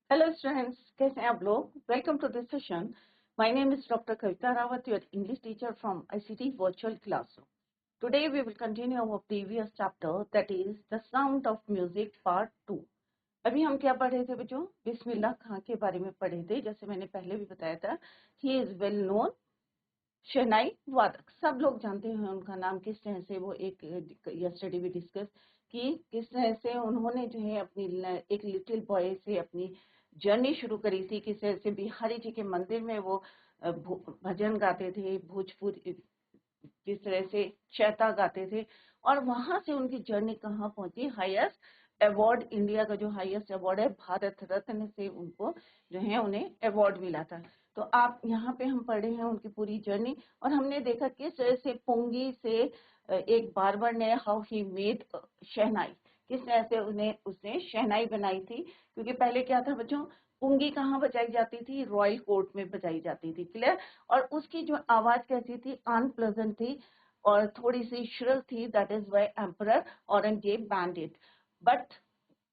Hello students, कैसे हैं आप लोग? Welcome to this session. My name is Dr. Kavita Rawat, your English teacher from ICT Virtual Classroom. Today we will continue our previous chapter, that is the sound of music part 2. अभी हम क्या पढ़ रहे थे बच्चों? बिस्मिल्लाह खां के बारे में पढ़े थे. जैसे मैंने पहले भी बताया था, he is well known शहनाई वादक. सब लोग जानते हैं उनका नाम. किस तरह से वो एक यस्टरडे भी डिस्कस कि किस तरह से उन्होंने जो है अपनी एक लिटिल बॉय से अपनी जर्नी शुरू करी थी. किस तरह से बिहारी जी के मंदिर में वो भजन गाते थे, भोजपुरी जिस तरह से चैता गाते थे, और वहां से उनकी जर्नी कहाँ पहुंची. हाईएस्ट अवार्ड, इंडिया का जो हाईएस्ट अवार्ड है भारत रत्न से उनको जो है उन्हें अवार्ड मिला था. तो आप यहाँ पे हम पढ़े हैं उनकी पूरी जर्नी, और हमने देखा किस तरह से पुंगी से एक बार्बर ने हाउ ही मेड शहनाई, किस तरह से उसने शहनाई बनाई थी. क्योंकि पहले क्या था बच्चों, पुंगी कहाँ बजाई जाती थी? रॉयल कोर्ट में बजाई जाती थी. क्लियर? और उसकी जो आवाज कैसी थी? अनप्लेजेंट थी और थोड़ी सी श्रिल थी. That is why emperor Aurangzeb banned it. But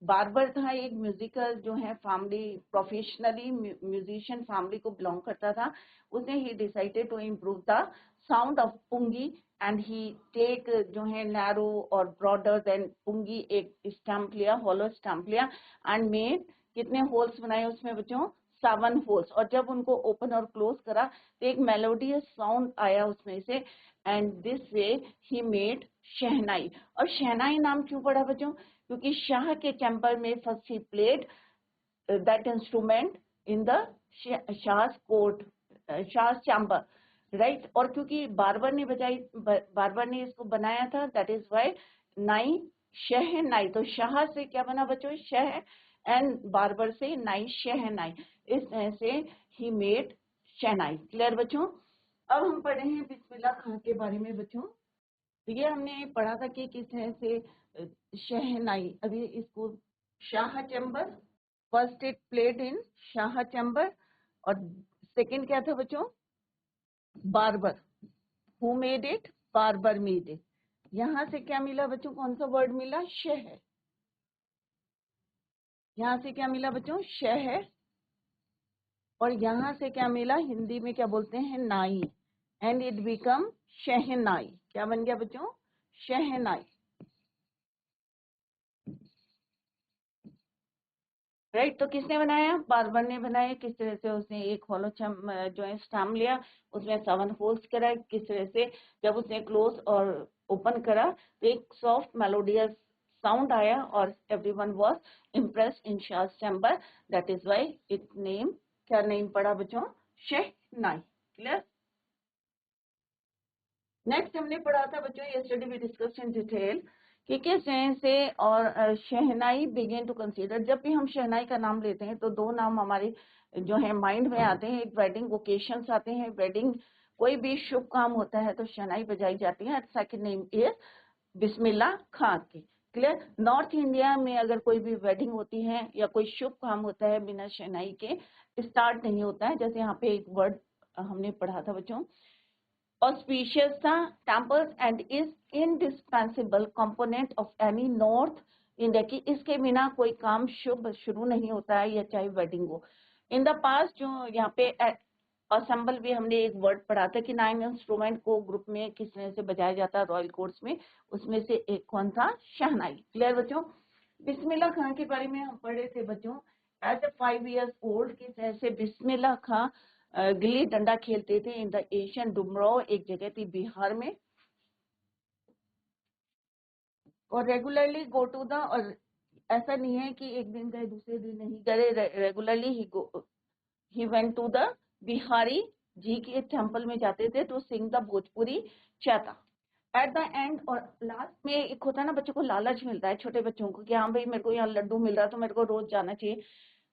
barber था एक म्यूजिकल जो है फैमिली, प्रोफेशनली म्यूजिशियन फैमिली को बिलोंग करता था. उसने he decided to improve the sound of pungi and he take जो है नैरो और ब्रॉडर देन पुंगी एक स्टैम्प लिया, हॉलो स्टैम्प लिया, एंड मेड कितने होल्स बनाए उसमें बच्चों? 7 होल्स. और जब उनको ओपन और क्लोज करा तो एक मेलोडियस साउंड आया उसमें से, and this way he made shehnai. और शहनाई नाम क्यों पड़ा बच्चों? क्योंकि शाह के चैम्बर में first he played that instrument in the Shah's court, Shah's chamber, right. और क्योंकि बार्बर ने बार्बर ने इसको बनाया था, दैट इज वाई नाई, शहनाई. तो शाह से क्या बना बच्चों? शह, एंड बार्बर से नाई, शहनाई. इस तरह से ही मेड शहनाई. क्लियर बच्चों? अब हम पढ़े हैं बिस्मिल्लाह खां के बारे में बच्चों. तो ये हमने पढ़ा था कि किस तरह से शहनाई, अभी इसको Shah chamber, first it played in Shah chamber, और सेकंड क्या था बच्चों? Barber. Who made it? Barber made it. यहां से क्या मिला बच्चों? कौन सा वर्ड मिला? शह. यहां से क्या मिला बच्चों? शह. और यहां से क्या मिला? हिंदी में क्या बोलते हैं? नाई. एंड इट बिकम शहनाई. क्या बन गया बच्चों? शहनाई. राइट. तो किसने बनाया? बार्बर ने बनाया. किस तरह से? उसने एक हॉलो जो है स्टैम्प लिया, उसमें 7 होल्स करा. किस तरह से जब उसने क्लोज और ओपन करा तो एक सॉफ्ट मेलोडियस साउंड आया, और everyone was impressed in Shah's chamber. That is why it name, क्या नेम पड़ा बच्चों? शहनाई. क्लियर? नेक्स्ट हमने पढ़ा था बच्चों, yesterday we discussed in detail कि किस तरह से और शहनाई बिगेन टू कंसीडर. जब भी हम शहनाई का नाम लेते हैं तो दो नाम हमारे जो है माइंड में आते हैं. एक वेडिंग ओकेशंस आते हैं, वेडिंग कोई भी शुभ काम होता है तो शहनाई बजाई जाती है. सेकंड नेम इज बिस्मिल्लाह खां की. क्लियर? नॉर्थ इंडिया में अगर कोई भी वेडिंग होती है या कोई शुभ काम होता है, बिना शहनाई के स्टार्ट नहीं होता है. जैसे यहाँ पे एक वर्ड हमने पढ़ा था बच्चों, auspicious temples and is indispensable component of any North India की. इसके बिना कोई काम शुभ शुरू नहीं होता है, या चाहे वेडिंग हो. इन द पास्ट जो यहाँ पे असेंबल भी हमने एक वर्ड पढ़ा था कि 9 इंस्ट्रूमेंट को ग्रुप में किस तरह से बजाया जाता है रॉयल कोर्ट्स में, उसमें से एक कौन था? शहनाई. क्लियर बच्चों? बिस्मिल्लाह खां के बारे में हम पढ़े थे बच्चों. एज ए 5 years old किस तरह से बिस्मिल्लाह खां गिल्ली डंडा खेलते थे इन द एशियन डुमराव, एक जगह थी बिहार में. और रेगुलरली गो टू द, और ऐसा नहीं है कि एक दिन गए दूसरे दिन नहीं गए, regularly he went to the Bihari ji के टेम्पल में जाते थे to sing the Bhojpuri chaita. At the end और लास्ट में एक होता है ना, बच्चों को लालच मिलता है, छोटे बच्चों को, कि हाँ भाई मेरे को यहाँ लड्डू मिल रहा है तो मेरे को रोज जाना चाहिए.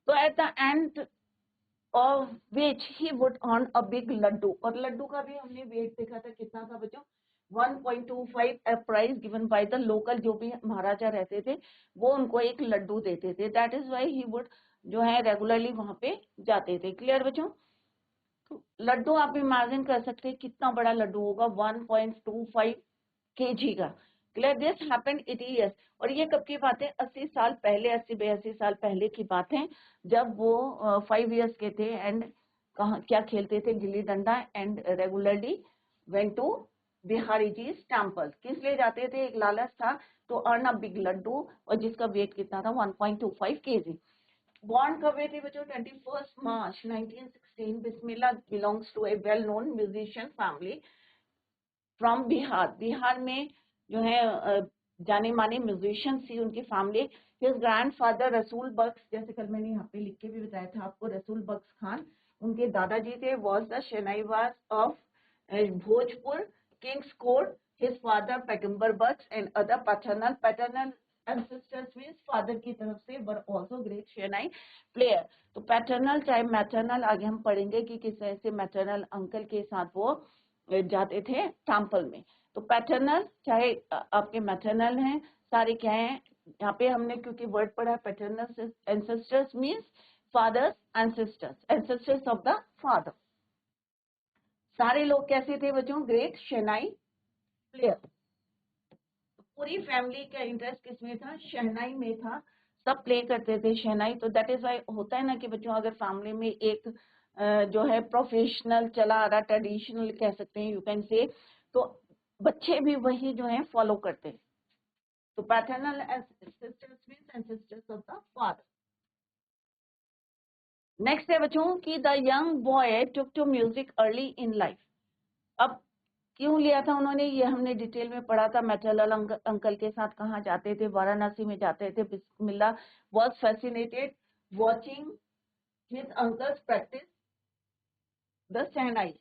तो at the end of which he would earn a big laddu. और लड्डू का भी हमने वेट देखा था कितना था बच्चों? 1.25 a prize given by the local. जो भी महाराजा रहते थे वो उनको एक लड्डू देते थे. That is why he would जो है रेगुलरली वहां पे जाते थे. क्लियर बच्चों? तो लड्डू आप इमेजिन कर सकते हैं कितना बड़ा लड्डू होगा, 1.25 kg का. क्लियर? This happened 80 years। और ये कब की बात है? 80 साल पहले, 80-82 साल पहले की बात है, जब वो 5 years के थे एंड कहाँ क्या खेलते थे? Gilli danda, and regularly went to Bihari ji temple. किस लिए जाते थे? एक लालच था तो अर्न अ बिग लड्डू, और जिसका वेट कितना था? 1.25 kg। बॉर्न कब हुए थे बच्चों? 21 March 1916। Bismillah belongs to a well known musician family from Bihar. Bihar में जो है जाने माने म्यूजिशियन थी उनकी फैमिली। हिज ग्रैंडफादर रसूल बख्श, जैसे कल मैंने यहाँ पे लिख के भी बताया था आपको, रसूल बख्श खान उनके दादाजी थे, was the shehnaiwaz of Bhojpur king's court. His father Paigambar Bakhsh and other paternal ancestors means father की तरफ से were also great shehnai player. तो पैटर्नल चाहे मैटरनल आगे हम पढ़ेंगे कि किस तरह से मैटरनल अंकल के साथ वो जाते थे टेम्पल में। तो पैटर्नल चाहे आपके मैटरनल हैं, सारे क्या हैं? यहाँ पे हमने क्योंकि वर्ड पढ़ा paternal ancestors means father's ancestors of the father. सारे लोग कैसे थे बच्चों? Great shehnai player. पूरी फैमिली का इंटरेस्ट किसमें था? शहनाई में था, सब प्ले करते थे शहनाई। तो दैट इज वाई होता है ना कि बच्चों अगर फैमिली में एक जो है प्रोफेशनल चला आ रहा, ट्रेडिशनल कह सकते हैं, यू कैन से, तो बच्चे भी वही जो है फॉलो करते हैं। तो paternal ancestors means ancestors of the father. Next है बच्चों कि the young boy took to music early in life. अब क्यों लिया था उन्होंने? ये हमने डिटेल में पढ़ा था। मैटरनल अंकल के साथ कहाँ जाते थे? वाराणसी में जाते थे। Bismillah was fascinated watching his uncles practise the shehnai.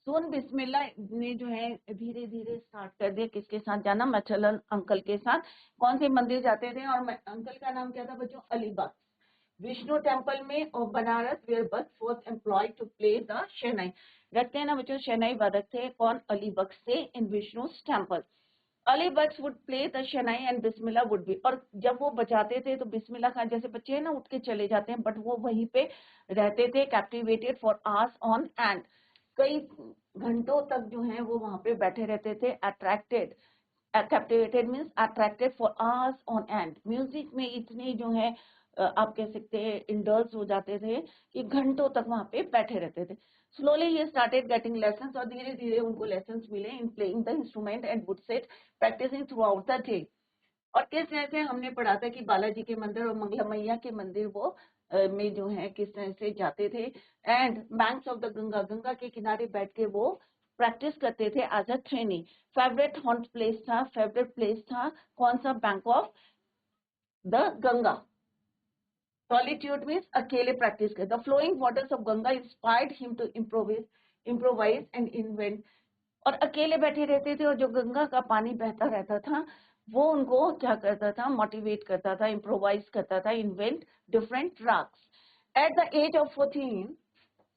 Soon Bismillah ने जो है धीरे धीरे स्टार्ट कर दिया किसके साथ जाना? मैटरनल अंकल के साथ। कौन से मंदिर जाते थे? और अंकल का नाम क्या था बच्चों? अलीबाग विष्णु टेम्पल में, और Banaras where Bakhsh was employed to play the shehnai. रखते हैं ना बच्चों, शहनाई वादक थे कौन? अली बख्श से in Vishnu temple. Ali Bakhsh would play the shehnai and Bismillah would be. और जब वो बजाते थे तो बिस्मिल्लाह खान, जैसे बच्चे हैं ना उठ के चले जाते हैं, बट वो वहीं पे रहते थे captivated for hours on and. कई घंटों तक जो है वो वहां पे बैठे रहते थे। Attracted, captivated means attracted for hours on and. Music में इतने जो है आप कह सकते हैं इंडल्ज हो जाते थे कि घंटों तक वहां पे बैठे रहते थे। स्लोली ये स्टार्टेड गेटिंग लेसन्स, और धीरे धीरे उनको लेसन्स मिले in playing the instrument and would set practising throughout the day. और किस तरह से हमने पढ़ा था कि बालाजी के मंदिर और मंगला मैया के मंदिर वो में जो है किस तरह से जाते थे, and banks of the Ganga, Ganga के किनारे बैठ के वो प्रैक्टिस करते थे as a training. Favourite haunt place था, फेवरेट प्लेस था कौन सा? Bank of the Ganga. Solitude means अकेले प्रैक्टिस कर। The flowing waters of Ganga inspired him to improvise and invent. और अकेले बैठे रहते थे, और जो गंगा का पानी बहता रहता था वो उनको क्या करता था? मोटिवेट करता था, इम्प्रोवाइज करता था, invent different ragas. At the age of 14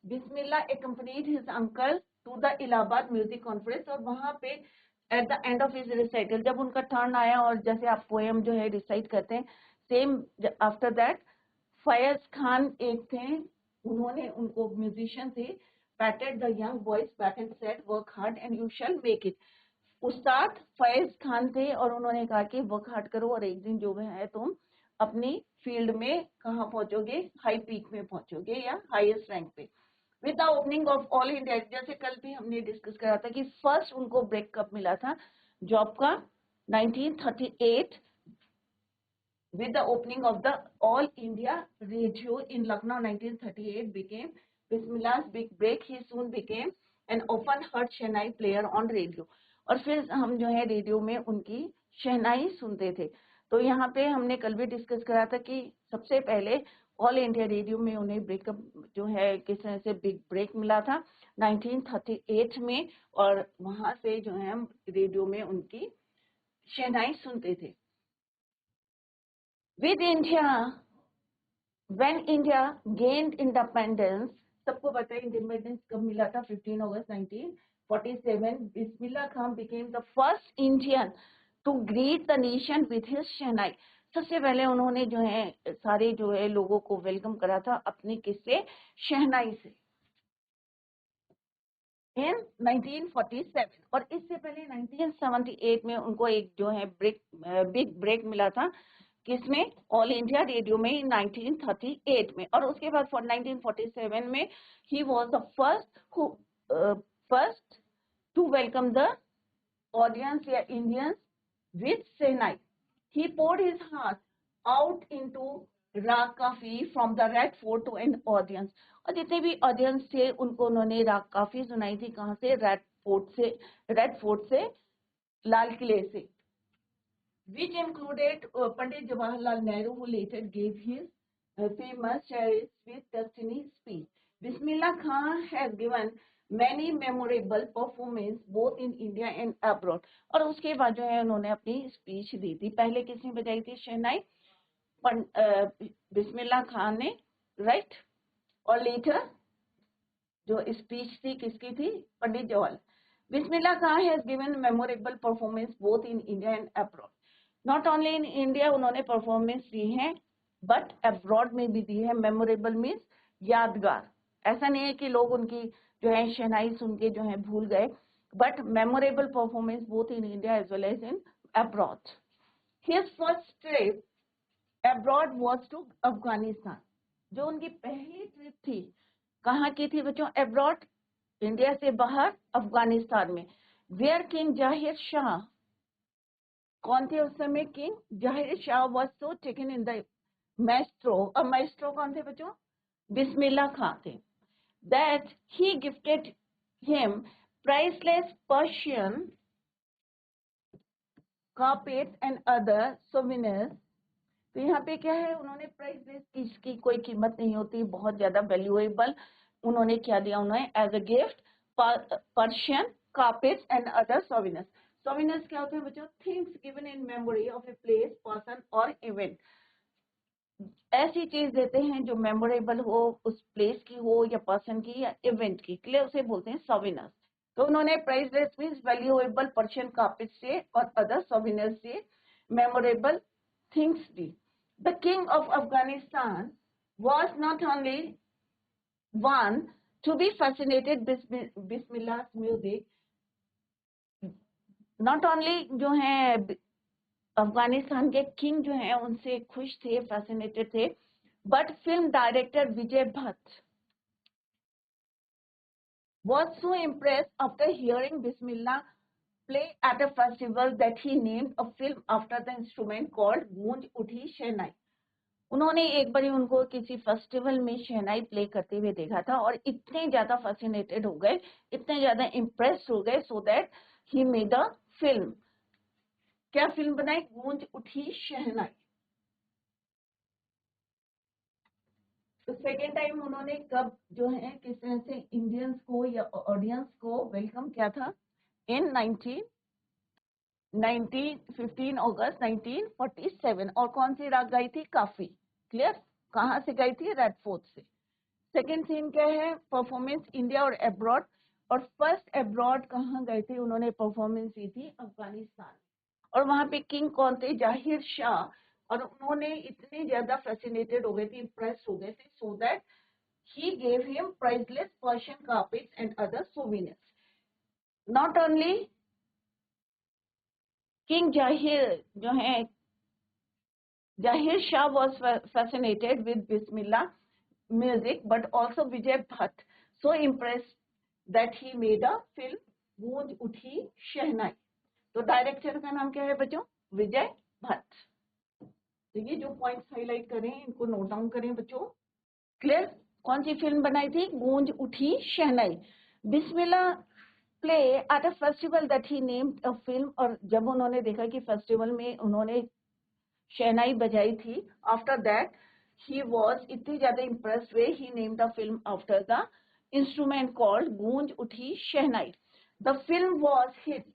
Bismillah accompanied his uncle to the Allahabad music conference. और वहां पे at the end of his recital, जब उनका टर्न आया, और जैसे आप पोएम जो है रिसाइट करते हैं, सेम आफ्टर दैट फयज खान एक थे, उन्होंने उनको म्यूजिशियन थे, पैटेड the young boys back and said work hard and you shall make it. उस्ताद फयज खान थे, और उन्होंने कहा कि वर्क हार्ड करो और एक दिन जो है तुम अपनी फील्ड में कहाँ पहुंचोगे? हाई पीक में पहुंचोगे या हाईएस्ट रैंक पे। With the opening of all India, जैसे कल भी हमने डिस्कस करा था कि फर्स्ट उनको ब्रेक कब मिला था जॉब का? 1938 with the opening of the All India Radio in Lucknow 1938 became Bismillah's big break. He soon became an often heard shehnai player on radio। और फिर हम जो है रेडियो में उनकी शहनाई सुनते थे। तो यहाँ पे हमने कल भी डिस्कस करा था कि सबसे पहले ऑल इंडिया रेडियो में उन्हें ब्रेकअप जो है किस तरह से बिग ब्रेक मिला था 1938 में, और वहां से जो है हम रेडियो में उनकी शहनाई सुनते थे। With India, when India gained independence, सबको पता है इंडिपेंडेंस कब मिला था? 15 अगस्त 1947। Bismillah Khan became the first Indian to greet the nation with his शहनाई। सबसे पहले उन्होंने जो है सारे जो है लोगों को वेलकम करा था अपने किससे? शहनाई से। इन 1947 और इससे पहले 1978 में उनको एक जो है बिग ब्रेक मिला था किसमें, ऑल इंडिया रेडियो में 1938 में। और उसके बाद 1947 में he was the first to welcome the audience या Indians with shehnai. He poured his heart out into raag Kafi from the Red Fort to an audience. और जितने भी ऑडियंस थे उनको उन्होंने राग काफी सुनाई थी, कहाँ से, रेड फोर्ट से, लाल किले से। Which included Pandit Jawaharlal Nehru, who later gave his famous Cherish with Destiny speech. Bismillah Khan has given many memorable performances both in India and abroad. और उसके बाद जो है उन्होंने अपनी स्पीच दी थी। पहले किसने बजाई थी शहनाई? बिस्मिल्लाह खान ने, राइट। और लेटर जो स्पीच थी किसकी थी? Pandit Jawaharlal. Bismillah Khan has given memorable performance both in India and abroad. Not only in India उन्होंने परफॉर्मेंस दी है, बट अब्रॉड में भी दी है। मेमोरेबल मीन्स यादगार। ऐसा नहीं है कि लोग उनकी जो है शहनाई सुन के जो है भूल गए, but memorable performance both in India as well as in abroad. His first trip abroad was to Afghanistan. जो उनकी पहली ट्रिप थी कहाँ की थी बच्चों? अब्रॉड, इंडिया से बाहर, अफगानिस्तान में। वेयर किंग जाहिर शाह, कौन थे उस समय? King Zahir Shah was so taken in the maestro. और मैस्ट्रो कौन थे बच्चों? बिस्मिल्लाह खान थे। That he gifted him priceless Persian carpets and other souvenirs. तो यहाँ पे क्या है, उन्होंने प्राइसलेस, इसकी कोई कीमत नहीं होती, बहुत ज्यादा वैल्यूएबल, उन्होंने क्या दिया? उन्हें as a gift Persian carpets and other souvenirs. Souvenirs क्या होते हैं बच्चों? Things given in memory of a place, person और इवेंट। ऐसी चीज देते हैं जो मेमोरेबल हो, उस प्लेस की हो या पर्सन की या इवेंट की, क्लियर, उसे बोलते हैं सोविनिर्स। तो उन्होंने priceless means valuable Persian carpet से और अदर सोविनिर्स से memorable things the. The king of Afghanistan was not only one to be fascinated with Bismillah's music, not only जो है अफगानिस्तान के किंग जो है उनसे खुश थे, फैसिनेटेड थे, but film director Vijay Bhatt was so impressed after hearing Bismillah play at a festival that he named a film after the instrument called गूंज उठी शहनाई। उन्होंने एक बार उनको किसी फेस्टिवल में शहनाई प्ले करते हुए देखा था और इतने ज्यादा फैसिनेटेड हो गए, इतने ज्यादा इम्प्रेस्ड हो गए, so that he made a film. क्या फिल्म बनाई? गूंज उठी शहनाई। तो सेकेंड टाइम उन्होंने कब जो है किस तरह से इंडियंस को या ऑडियंस को वेलकम किया था? इन 15 अगस्त 1947। और कौन सी राग गाई थी? काफी। क्लियर? कहाँ से गाई थी? रेड फोर्ट से। सेकेंड सीन क्या है? परफॉर्मेंस इंडिया और अब्रॉड। और फर्स्ट अब्रॉड कहाँ गए थे? उन्होंने परफॉर्मेंस दी थी अफगानिस्तान। और वहां पे किंग कौन थे? जाहिर शाह। और उन्होंने इतने ज्यादा फैसिनेटेड हो गए थे, इम्प्रेस हो गए थे, so that he gave him priceless Persian carpets and other souvenirs. Not only King Jahir जो है Jahir Shah was fascinated with Bismillah music, but also Vijay Bhatt so impressed that he made a film गूंज उठी शहनाई। तो director का नाम क्या है बच्चों? विजय भट्ट। तो ये जो पॉइंट्स हाईलाइट करें इनको नोट डाउन करें बच्चों। क्लियर? कौन सी फिल्म बनाई थी? Goonj Uthi Shehnai. Bismillah play at a festival that he named a film. और जब उन्होंने देखा कि फेस्टिवल में उन्होंने शहनाई बजाई थी, आफ्टर दैट ही वाज इतनी ज्यादा इम्प्रेस्ड वे he named a film after the instrument called Goonj Uthi Shehnai. The film was hit.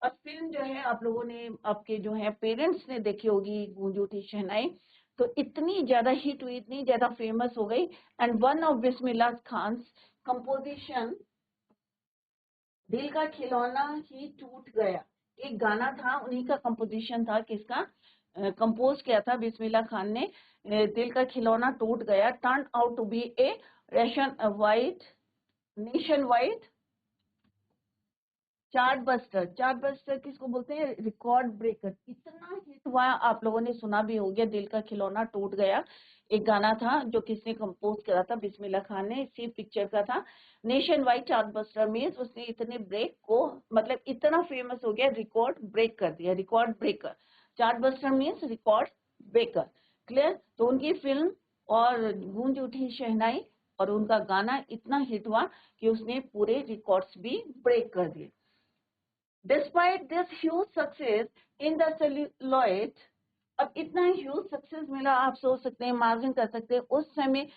और फिल्म जो है आप लोगों ने, आपके जो है पेरेंट्स ने देखी होगी गूंज उठी शहनाई, तो इतनी ज्यादा हिट हुई, इतनी ज्यादा फेमस हो गई। And one of Bismillah Khan composition दिल का खिलौना ही टूट गया, एक गाना था, उन्हीं का कंपोजिशन था। किसका कंपोज किया था? बिस्मिल्लाह खान ने। दिल का खिलौना टूट गया turn out to be a nationwide chart buster, chart buster किसको बोलते हैं? Record breaker. इतना हिट हुआ, आप लोगों ने सुना भी हो गया, दिल का खिलौना टूट गया, एक गाना था जो किसने कंपोज करा था? बिस्मिल्लाह खान ने, इसी पिक्चर का था। Nation wide chart buster means उसने इतने ब्रेक को, मतलब इतना फेमस हो गया, रिकॉर्ड ब्रेक कर दिया, record breaker. Chart buster means record breaker. Clear? तो उनकी फिल्म और गूंज उठी शहनाई और उनका गाना इतना हिट हुआ कि उसने पूरे रिकॉर्ड्स भी ब्रेक कर दिए। Despite this huge success in the celluloid, अब इतना ह्यूज सक्सेस मिला, आप सोच सकते हैं, इमेजिन कर सकते हैं, उस समय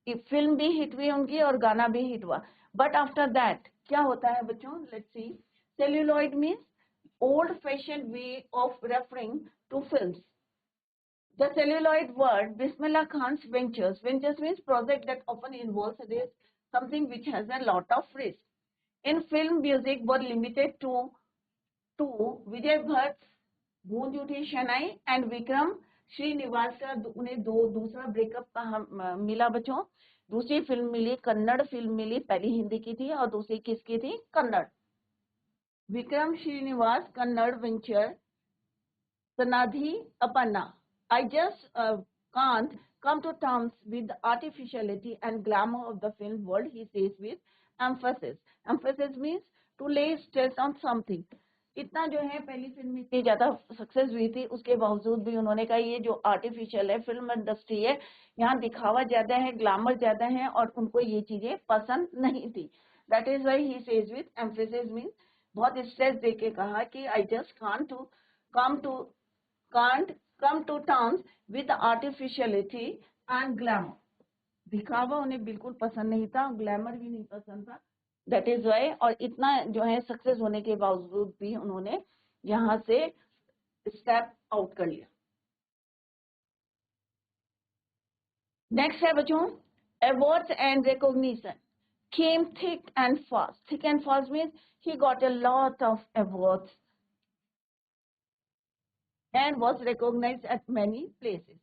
फिल्म भी हिट हुई उनकी और गाना भी हिट हुआ। बट आफ्टर दैट क्या होता है बच्चों? Let's see. Celluloid means old fashion way of referring to films. The celluloid word, Bismillah Khan's ventures. Ventures means project that often involves something which has a lot of risk. In film music were limited to विजय भट्ट, गूंज उठी शहनाई and Vikram Srinivas का उन्हें दूसरा breakup का मिला बच्चों। दूसरी film मिली, Kannada film मिली, पहली हिंदी की थी और दूसरी किसकी थी? Kannada. Vikram Srinivas Kannada venture Sanaadi Appanna. I just can't come to terms with the artificiality and glamour of the film world, he says with emphasis. Emphasis means to lay stress on something. इतना जो है, पहली फिल्म इतनी ज्यादा सक्सेस हुई थी, उसके बावजूद भी उन्होंने कहा ये जो आर्टिफिशियल है, फिल्म इंडस्ट्री है, यहाँ दिखावा ज्यादा है, ग्लैमर ज्यादा है और उनको ये चीजें पसंद नहीं थी. That is why he says with emphasis means बहुत स्ट्रेस देके कहा कि I just can't come to terms with artificiality and glamour. दिखावा उन्हें बिल्कुल पसंद नहीं था, ग्लैमर भी नहीं पसंद था. दैट इज वाई, और इतना जो है सक्सेस होने के बावजूद भी उन्होंने यहाँ से स्टेप आउट कर लिया. नेक्स्ट है बच्चों, awards and recognition came thick and fast. Thick and fast means he got a lot of awards and was recognized at many places.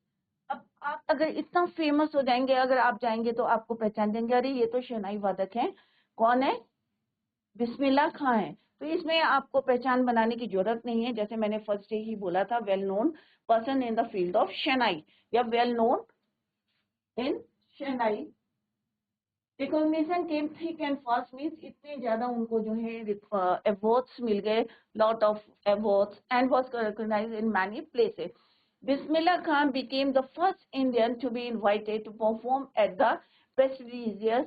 अब आप अगर इतना फेमस हो जाएंगे, अगर आप जाएंगे तो आपको पहचान देंगे, अरे ये तो शहनाई वादक हैं. कौन है? बिस्मिल्लाह खां है. तो इसमें आपको पहचान बनाने की जरूरत नहीं है, जैसे मैंने फर्स्ट डे ही बोला था, well known person in the field of shehnai या well known in shehnai. Recognition came thick and fast means इतने ज्यादा उनको जो है अवार्ड्स मिल गए, lot of awards, and was recognized in many places. Bismillah Khan became the first Indian to be invited to perform at the prestigious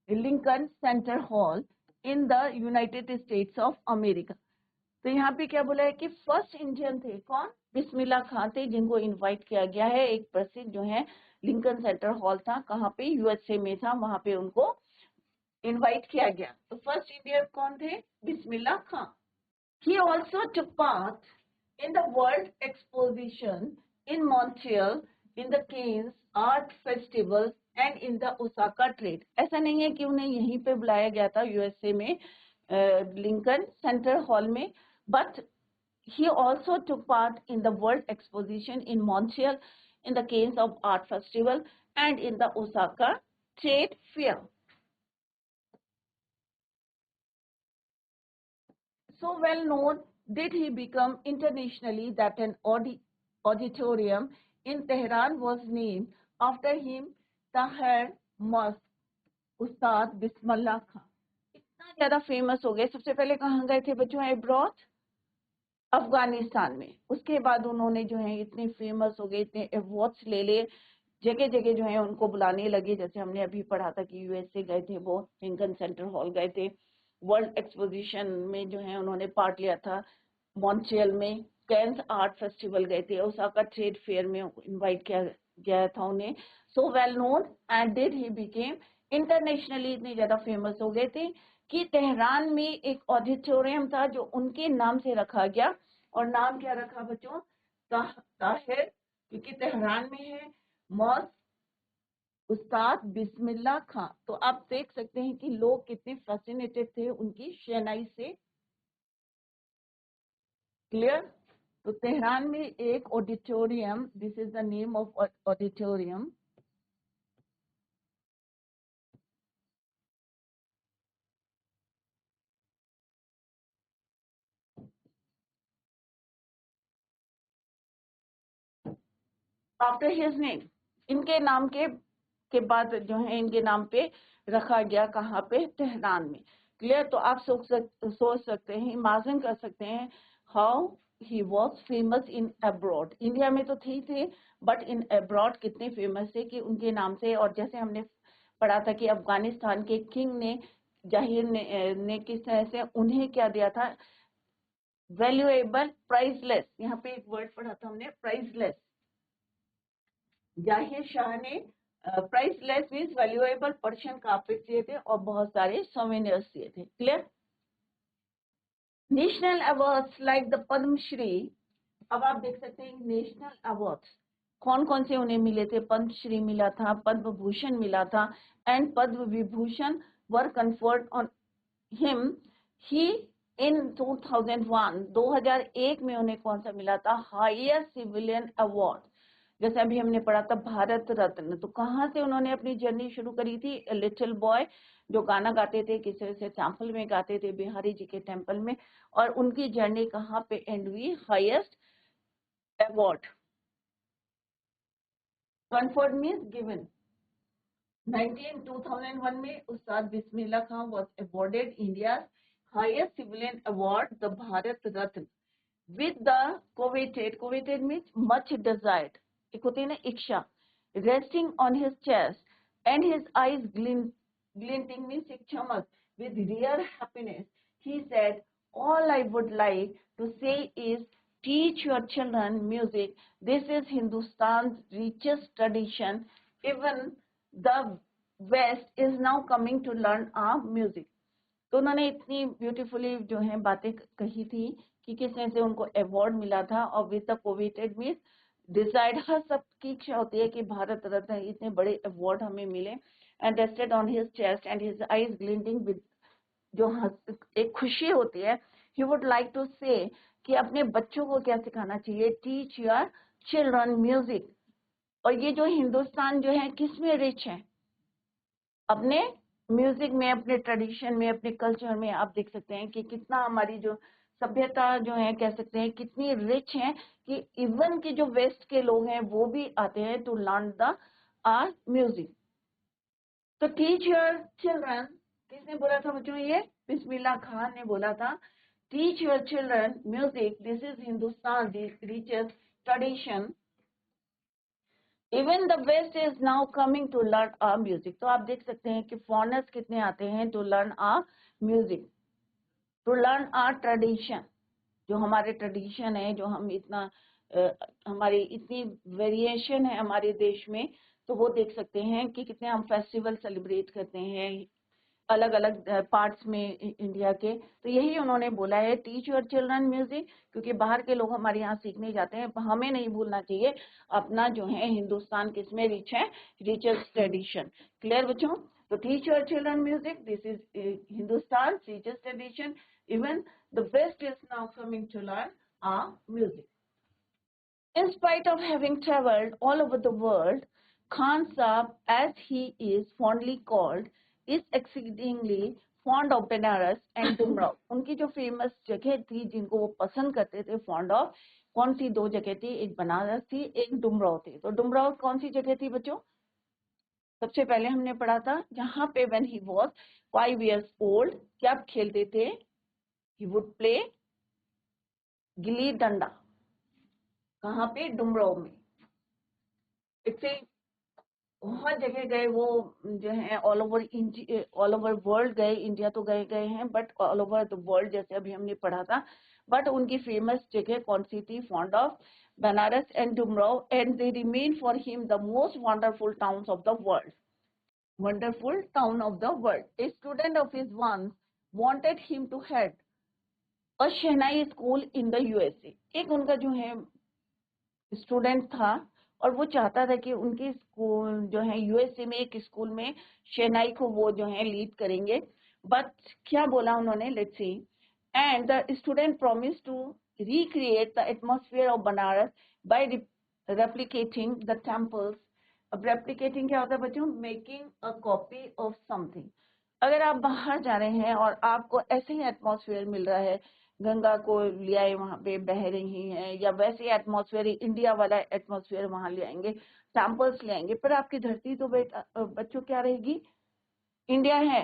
Lincoln Center Hall in the United States of America. तो यहाँ पे क्या बोला है कि first Indian थे, कौन? बिस्मिल्लाह खान थे, जिनको इनवाइट किया गया है. एक प्रसिद्ध जो है लिंकन सेंटर हॉल था, कहाँ पे? यूएसए में था, वहां पे उनको इनवाइट किया गया. तो फर्स्ट इंडियन कौन थे? Bismillah Khan. He also took part in the World Exposition in Montreal, in the Cannes Art Festival and in the Osaka Trade. ऐसा नहीं है कि उन्हें यहीं पे बुलाया गया था यूएसए में, लिंकन सेंटर हॉल में, but he also took part in the World Exposition in Montreal, in the Cannes of Art Festival and in the Osaka Trade Fair. So well known did he become internationally that an auditorium in Tehran was named after him, Tahir Mosque, उस्ताद बिस्मिल्लाह खान. इतना ज्यादा famous हो गए. सबसे पहले कहाँ गए थे बच्चों? अब्रॉड, अफगानिस्तान में. उसके बाद उन्होंने जो है इतने फेमस हो गए, इतने अवार्ड्स ले लिए, जगह जगह जो है उनको बुलाने लगे. जैसे हमने अभी पढ़ा था कि यूएसए गए थे, वो लिंकन सेंटर हॉल गए थे. वर्ल्ड एक्सपोजिशन में जो है उन्होंने पार्ट लिया था, मॉन्ट्रियल में. कैंस आर्ट फेस्टिवल गए थे, ओसाका ट्रेड फेयर में इनवाइट किया गया था उन्हें. So well known and did he became internationally, इतने ज्यादा फेमस हो गए थे कि तेहरान में एक ऑडिटोरियम था जो उनके नाम से रखा गया. और नाम क्या रखा बच्चों? ताहिर, क्योंकि तेहरान में है. मॉस्क, उस्ताद बिस्मिल्लाह खान. तो आप देख सकते हैं कि लोग कितने फैसिनेटेड थे उनकी शहनाई से. क्लियर? तो तेहरान में एक auditorium, this is the name of auditorium, after his name, इनके नाम के बाद जो है इनके नाम पे रखा गया। कहाँ पे? तेहरान में। क्लियर? तो आप सोच सकते हैं, इमेजिन कर सकते हैं how he was famous in abroad. India में तो थे बट इन अब्रॉड कितने फेमस थे कि उनके नाम से। और जैसे हमने पढ़ा था कि अफगानिस्तान के किंग ने, जाहिर ने किस तरह से उन्हें क्या दिया था? Valuable, priceless. यहाँ पे एक वर्ड पढ़ा था हमने, प्राइसलेस। जाहिर शाह ने priceless means valuable Persian carpet दिए थे और बहुत सारे सोवेनियर्स दिए थे। Clear? National awards like the Padma Shri. अब आप देख सकते हैं नेशनल अवार्ड्स कौन कौन से उन्हें मिले थे। पद्मश्री मिला था, पद्म भूषण मिला था and Padma Vibhushan were conferred on him he in 2001 में उन्हें कौन सा मिला था? Highest civilian award. जैसे अभी हमने पढ़ा था भारत रत्न। तो कहाँ से उन्होंने अपनी जर्नी शुरू करी थी? लिटिल बॉय जो गाना गाते थे, किस तरह से टेम्पल में गाते थे, बिहारी जी के टेम्पल में। और उनकी जर्नी कहाँ पे एंड हुई? Highest award. Conferred means given. 2001 में उस्ताद Bismillah Khan was awarded India's highest civilian award, the Bharat Ratna, with the coveted means much desired, एक होती है ना इच्छा, resting on his chest and his eyes glinting means एक चमक, with rare happiness. He said, all I would like to say is teach your children music. This is Hindustan's richest tradition. Even the West is now coming to learn our music. तो उन्होंने इतनी beautifully जो है बातें कही थी कि किस तरह से उनको अवार्ड मिला था। और with the coveted means desired, हर सबकी इच्छा होती है कि भारत रत्न इतने बड़े अवार्ड हमें मिले। And rested on his chest and his eyes glinting with, जो एक खुशी होती है। ही वुड लाइक टू से कि अपने बच्चों को क्या सिखाना चाहिए? Teach your children music. और ये जो हिंदुस्तान जो है किस में रिच है? अपने म्यूजिक में, अपने ट्रेडिशन में, अपने कल्चर में। आप देख सकते हैं कि कितना हमारी जो सभ्यता जो है, कह सकते हैं कितनी रिच है कि इवन के जो वेस्ट के लोग हैं वो भी आते हैं to learn the art music. तो टीच योर चिल्ड्रन, किसने बोला था बच्चों? ये बिस्मिल्लाह खान ने बोला था। Teach your children music, this is Hindustan richest tradition. Even the west is now coming to learn our music. तो आप देख सकते हैं कि फॉरेनर्स कितने आते हैं to learn our music, to learn our tradition. जो हमारे ट्रेडिशन है, जो हम इतना हमारी इतनी वेरिएशन है हमारे देश में। तो वो देख सकते हैं कि कितने हम फेस्टिवल सेलिब्रेट करते हैं अलग अलग पार्ट्स में इंडिया के। तो यही उन्होंने बोला है, टीच योर चिल्ड्रन म्यूजिक, क्योंकि बाहर के लोग हमारे यहाँ सीखने जाते हैं। हमें नहीं भूलना चाहिए अपना जो है हिंदुस्तान किसमें रिच है? Richest tradition. क्लियर बच्चों? तो teach your children music, this is Hindustan richest tradition. Even the west is now coming to learn our music. In spite of having traveled all over the world, Khan Saab, as he is fondly called, is exceedingly fond of Benares and Dumraw. उनकी जो famous जगह थी जिनको वो पसंद करते थे, fond of, कौन सी दो जगह थी? एक बनारस थी, एक डुमराव थी। तो डुमराव कौन सी जगह थी बच्चों? सबसे पहले हमने पढ़ा था जहां पे when he was 5 years old, क्या खेलते थे? He would play gilli danda. कहाँ पे? डुमराव में। इससे बहुत जगह गए वो, जो है ऑल ओवर वर्ल्ड गए। इंडिया तो गए हैं but all over the world, जैसे अभी हमने पढ़ा था। बट उनकी फेमस जगह कौन सी थी? Fond of Banaras and Dumraon. And they remain for him the most wonderful towns of the world. Wonderful town of the world. A student of his once wanted him to head a shehnai school in the USA. एक उनका जो है student था और वो चाहता था कि उनकी स्कूल जो है यूएसए में एक स्कूल में शहनाई को वो जो है लीड करेंगे। बट क्या बोला उन्होंने? Let's see. And the student promise to recreate the atmosphere of Banaras by replicating the temples. अब replicating क्या होता है बच्चों? Making a copy of something. अगर आप बाहर जा रहे हैं और आपको ऐसे ही एटमॉस्फेयर मिल रहा है गंगा को ले आए, वहां पे बह रही हैं, या वैसे एटमॉस्फेयर इंडिया वाला एटमॉस्फेयर वहां ले आएंगे, सैंपल्स ले आएंगे, पर आपकी धरती तो बच्चों क्या रहेगी, इंडिया है,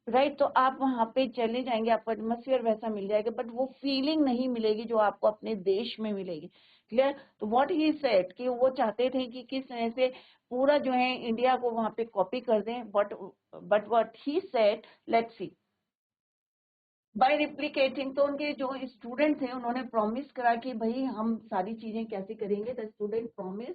राइट। तो आप वहां पे चले जाएंगे, आपको एटमोसफियर वैसा मिल जाएगा, बट वो फीलिंग नहीं मिलेगी जो आपको अपने देश में मिलेगी। क्लियर। तो व्हाट ही सेड कि वो चाहते थे कि किस तरह से पूरा जो है इंडिया को वहां पे कॉपी कर दें, but what he said, let's see, by replicating. तो उनके जो स्टूडेंट थे उन्होंने प्रॉमिस करा कि भाई हम सारी चीजें कैसे करेंगे। The student promise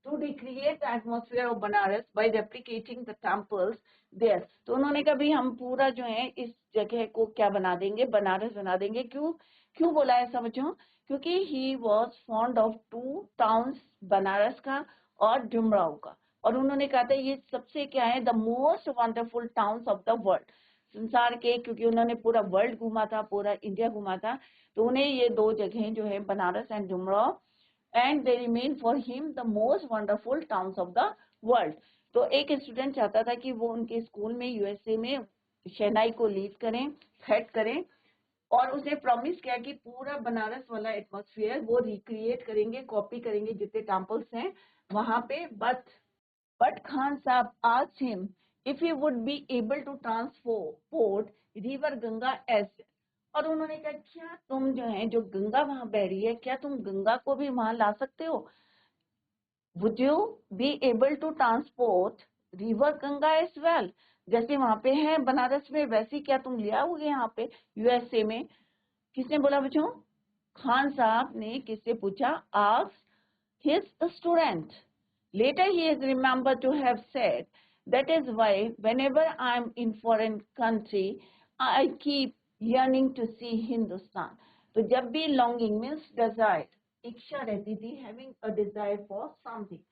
to recreate the atmosphere of Banaras by replicating the temples there. तो उन्होंने कहा भाई हम पूरा जो है इस जगह को क्या बना देंगे, बनारस बना देंगे। क्यों क्यों बोला ऐसा बच्चों? क्योंकि he was fond of two towns, Banaras का और डुमराव का। और उन्होंने कहा था ये सबसे क्या है, the most wonderful towns of the world, संसार के, क्योंकि उन्होंने पूरा वर्ल्ड घूमा था, पूरा इंडिया घूमा था, तो उन्हें ये दो जगह जो है Banaras and Dumraon, and they remain for him the most wonderful towns of the world. तो एक स्टूडेंट चाहता था कि वो उनके स्कूल में यूएसए में शहनाई को लीड करें, हेड करें, और उसने प्रॉमिस किया कि पूरा बनारस वाला एटमॉस्फेयर वो रिक्रिएट करेंगे, कॉपी करेंगे जितने टेम्पल्स हैं वहां पे। But Khan Sahib asked him if he would be able to transport river Ganga as well. और उन्होंने कहा क्या तुम जो है, जो गंगा वहां बह रही है, क्या तुम गंगा को भी वहां ला सकते हो? Would you be able to transport river Ganga as well? जैसे वहां पे है बनारस में, वैसे क्या तुम ले आओगे यहाँ पे यूएसए में? किसने बोला बच्चों? खान साहब ने किससे पूछा? Asked his student. Later he has remembered to have said, that is why whenever I am in foreign country, I keep yearning to see Hindustan. तो जब भी longing means desire, इच्छा रहती थी, having a desire for something,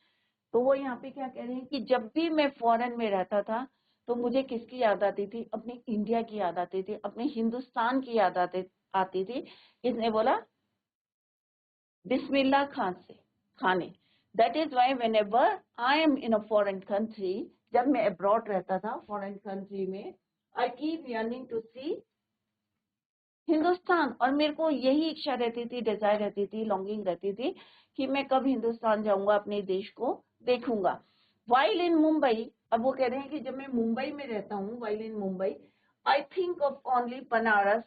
तो वो यहाँ पे क्या कह रहे हैं कि जब भी मैं फॉरेन में रहता था तो मुझे किसकी याद आती थी? अपनी इंडिया की याद आती थी, अपने हिंदुस्तान की याद आती थी। किसने बोला? बिस्मिल्लाह खान ने। That is why when ever I am in a foreign country, जब मैं अब्रॉड रहता था फॉरेन कंट्री में, आई कीप यर्निंग टू सी हिंदुस्तान। और मेरे को यही इच्छा रहती थी, डिजायर रहती थी, लॉन्गिंग रहती थी कि मैं कब हिंदुस्तान जाऊंगा, अपने देश को देखूंगा। वाइल इन मुंबई, अब वो कह रहे हैं कि जब मैं मुंबई में रहता हूँ, while in Mumbai, I think of only Banaras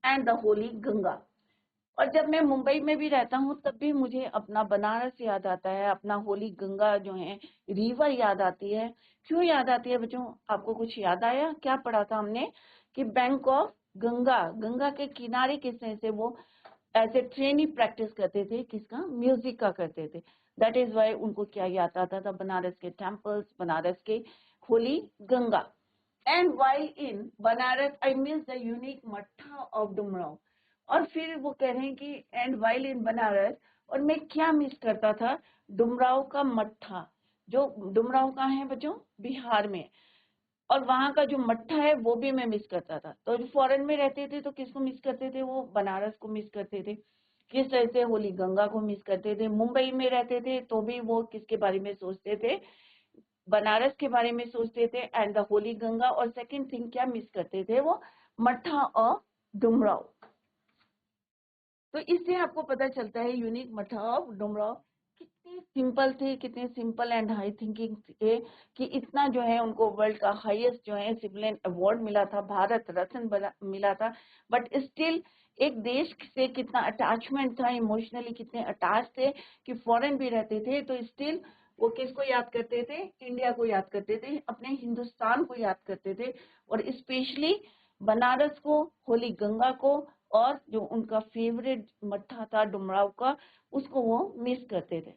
and the Holi Ganga. और जब मैं मुंबई में भी रहता हूँ तब भी मुझे अपना बनारस याद आता है, अपना होली गंगा जो है रिवर याद आती है। क्यों याद आती है बच्चों? आपको कुछ याद आया? क्या पढ़ा था हमने कि बैंक ऑफ गंगा, गंगा के किनारे किस तरह से वो ऐसे ट्रेनिंग प्रैक्टिस करते थे, किसका? म्यूजिक का करते थे। दैट इज वाई उनको क्या याद आता था? बनारस के टेम्पल्स, बनारस के Holi Ganga. And while in Banaras I miss the unique मट्ठा ऑफ डुमराव। और फिर वो कह रहे हैं कि एंड वाइल इन बनारस, और मैं क्या मिस करता था? डुमराव का मट्ठा, जो डुमराव का है बच्चों, बिहार में, और वहां का जो मट्ठा है वो भी मैं मिस करता था। तो जो फॉरेन में रहते थे तो किसको मिस करते थे? वो बनारस को मिस करते थे। किस तरह से? होली गंगा को मिस करते थे। मुंबई में रहते थे तो भी वो किसके बारे में सोचते थे? बनारस के बारे में सोचते थे एंड द होली गंगा। और सेकंड थिंग क्या मिस करते थे? वो मट्ठा और डुमराव। तो इससे आपको पता चलता है यूनिक मट्ठा ऑफ डुमराव कितने सिंपल थे, कितने सिंपल एंड हाई थिंकिंग थे, कि इतना जो है उनको वर्ल्ड का हाईएस्ट जो है सिविलियन अवार्ड मिला था, भारत रत्न मिला था। बट स्टिल एक देश से कितना अटैचमेंट था, इमोशनली कितने अटैच थे कि फॉरेन भी रहते थे तो स्टिल वो किसको याद करते थे? इंडिया को याद करते थे, अपने हिंदुस्तान को याद करते थे, और स्पेशली बनारस को, होली गंगा को, और जो उनका फेवरेट मट्ठा था डुमराव का, उसको वो मिस करते थे।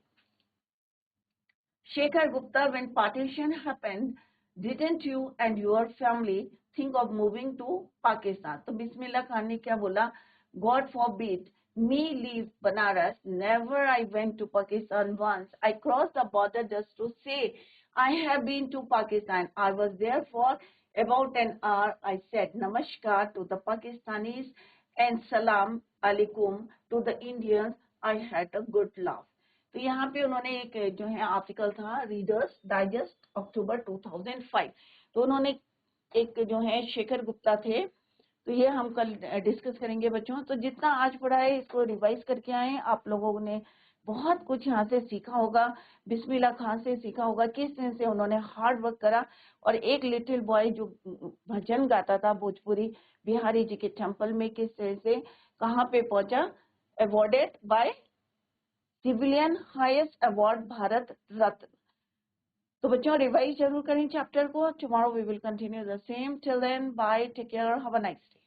Shekhar Gupta, when partition happened, didn't you and your family think of moving to Pakistan? तो बिस्मिल्लाह खान ने क्या बोला? God forbid me leave Banaras. Never I went to Pakistan once. I crossed the border just to say I have been to Pakistan. I was there for about an hour. I said namaskar to the Pakistanis and salam alaikum to the Indians. I had a good laugh. तो यहाँ पे उन्होंने एक जो है article था readers digest अक्टूबर 2005, तो उन्होंने एक जो है शेखर गुप्ता थे, तो ये हम कल डिस्कस करेंगे बच्चों। तो जितना आज पढ़ा है इसको रिवाइज करके आए। आप लोगों ने बहुत कुछ यहाँ से सीखा होगा। बिस्मिल्लाह खान से सीखा होगा किस तरह से उन्होंने हार्ड वर्क करा, और एक लिटिल बॉय जो भजन गाता था भोजपुरी बिहारी जी के टेम्पल में, किस तरह से कहाँ पे पहुंचा, awarded by civilian highest award Bharat Ratna. तो बच्चों रिवाइज जरूर करें चैप्टर को। Tomorrow we will continue the same. Till then bye, take care, have a nice day.